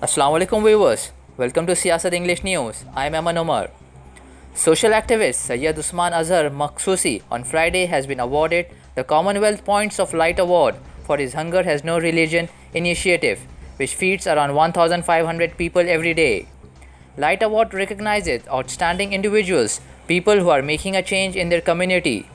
Assalamu alaikum viewers. Welcome to Siyasat English News. I am Aman Omar. Social activist Sayyid Usman Azhar Makhsusi on Friday has been awarded the Commonwealth Points of Light Award for his Hunger Has No Religion initiative, which feeds around 1,500 people every day. Light Award recognizes outstanding individuals, people who are making a change in their community.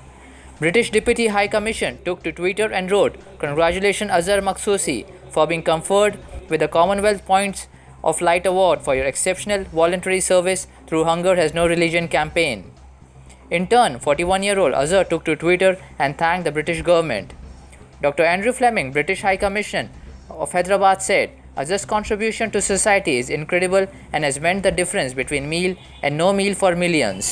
British Deputy High Commission took to Twitter and wrote, "Congratulations Azhar Makhsusi for being conferred with the Commonwealth Points of Light Award for your exceptional voluntary service through Hunger Has No Religion campaign." In turn, 41-year-old Azhar took to Twitter and thanked the British government. Dr. Andrew Fleming, British High Commission of Hyderabad, said, "Azhar's contribution to society is incredible and has meant the difference between meal and no meal for millions."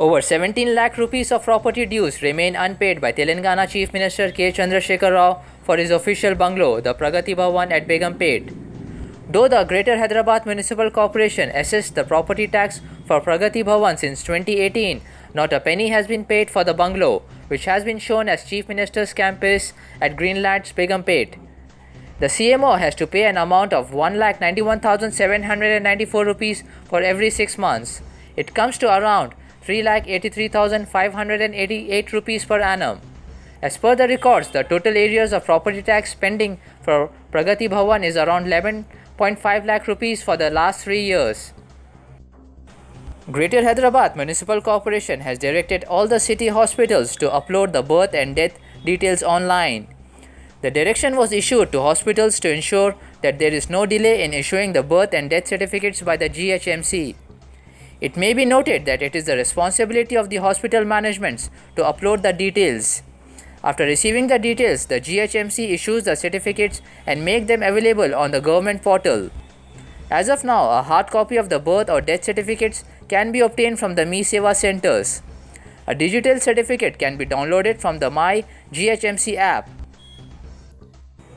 Over 17 lakh rupees of property dues remain unpaid by Telangana Chief Minister K. Chandrasekhar Rao for his official bungalow, the Pragati Bhawan at Begumpet. Though the Greater Hyderabad Municipal Corporation assessed the property tax for Pragati Bhawan since 2018, not a penny has been paid for the bungalow, which has been shown as Chief Minister's campus at Greenlands, Begumpet. The CMO has to pay an amount of 1,91,794 rupees for every 6 months. It comes to around 3,83,588 rupees per annum. As per the records, the total areas of property tax pending for Pragati Bhawan is around 11.5 lakh rupees for the last 3 years. Greater Hyderabad Municipal Corporation has directed all the city hospitals to upload the birth and death details online. The direction was issued to hospitals to ensure that there is no delay in issuing the birth and death certificates by the GHMC. It may be noted that it is the responsibility of the hospital managements to upload the details. After receiving the details, the GHMC issues the certificates and make them available on the government portal. As of now, a hard copy of the birth or death certificates can be obtained from the Mi Seva centers. A digital certificate can be downloaded from the My GHMC app.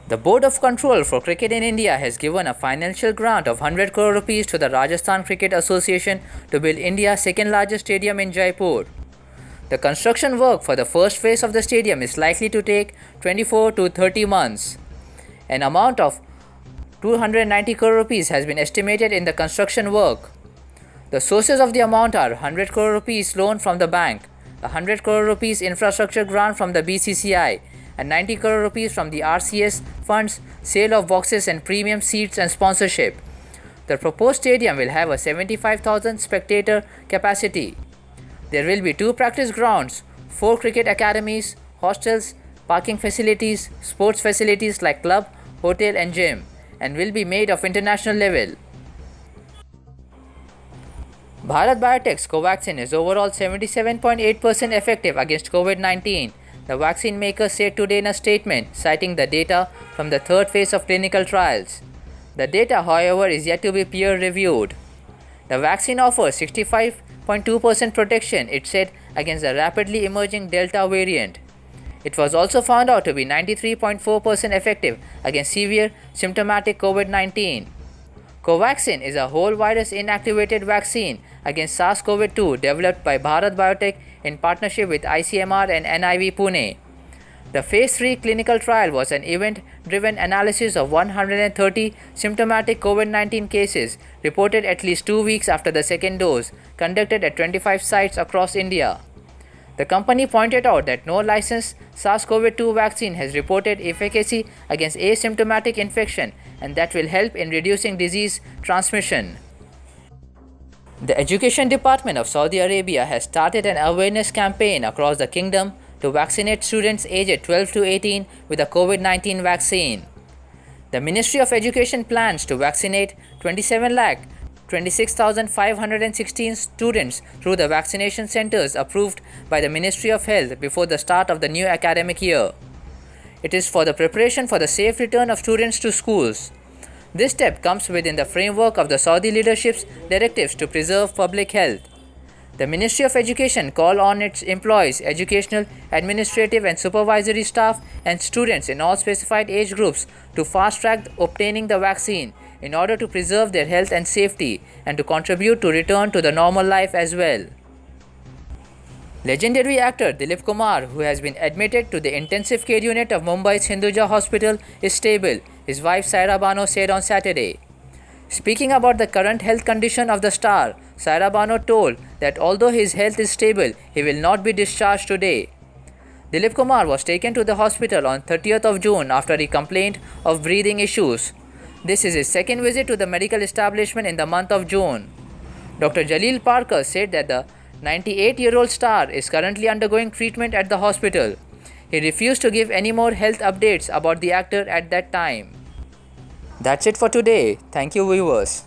The Board of Control for Cricket in India has given a financial grant of 100 crore rupees to the Rajasthan Cricket Association to build India's second largest stadium in Jaipur. The construction work for the first phase of the stadium is likely to take 24 to 30 months. An amount of 290 crore rupees has been estimated in the construction work. The sources of the amount are 100 crore rupees loan from the bank, 100 crore rupees infrastructure grant from the BCCI, and 90 crore rupees from the RCS funds, sale of boxes and premium seats and sponsorship. The proposed stadium will have a 75,000 spectator capacity. There will be 2 practice grounds, 4 cricket academies, hostels, parking facilities, sports facilities like club, hotel and gym, and will be made of international level. Bharat Biotech's Covaxin is overall 77.8% effective against COVID-19. The vaccine maker said today in a statement, citing the data from the third phase of clinical trials. The data, however, is yet to be peer-reviewed. The vaccine offers 65.2% protection, it said, against the rapidly emerging Delta variant. It was also found out to be 93.4% effective against severe symptomatic COVID-19. Covaxin is a whole virus inactivated vaccine against SARS-CoV-2 developed by Bharat Biotech in partnership with ICMR and NIV Pune. The Phase 3 clinical trial was an event-driven analysis of 130 symptomatic COVID-19 cases reported at least 2 weeks after the second dose, conducted at 25 sites across India. The company pointed out that no licensed SARS-CoV-2 vaccine has reported efficacy against asymptomatic infection, and that will help in reducing disease transmission. The Education Department of Saudi Arabia has started an awareness campaign across the kingdom to vaccinate students aged 12 to 18 with a COVID-19 vaccine. The Ministry of Education plans to vaccinate 27,26,516 students through the vaccination centers approved by the Ministry of Health before the start of the new academic year. It is for the preparation for the safe return of students to schools. This step comes within the framework of the Saudi leadership's directives to preserve public health. The Ministry of Education called on its employees, educational, administrative and supervisory staff and students in all specified age groups to fast-track obtaining the vaccine in order to preserve their health and safety and to contribute to return to the normal life as well. Legendary actor Dilip Kumar, who has been admitted to the intensive care unit of Mumbai's Hinduja Hospital, is stable, his wife Saira Bano said on Saturday. Speaking about the current health condition of the star, Saira Bano told that although his health is stable, he will not be discharged today. Dilip Kumar was taken to the hospital on 30th of June after he complained of breathing issues. This is his second visit to the medical establishment in the month of June. Dr. Jalil Parker said that the 98-year-old star is currently undergoing treatment at the hospital. He refused to give any more health updates about the actor at that time. That's it for today. Thank you, viewers.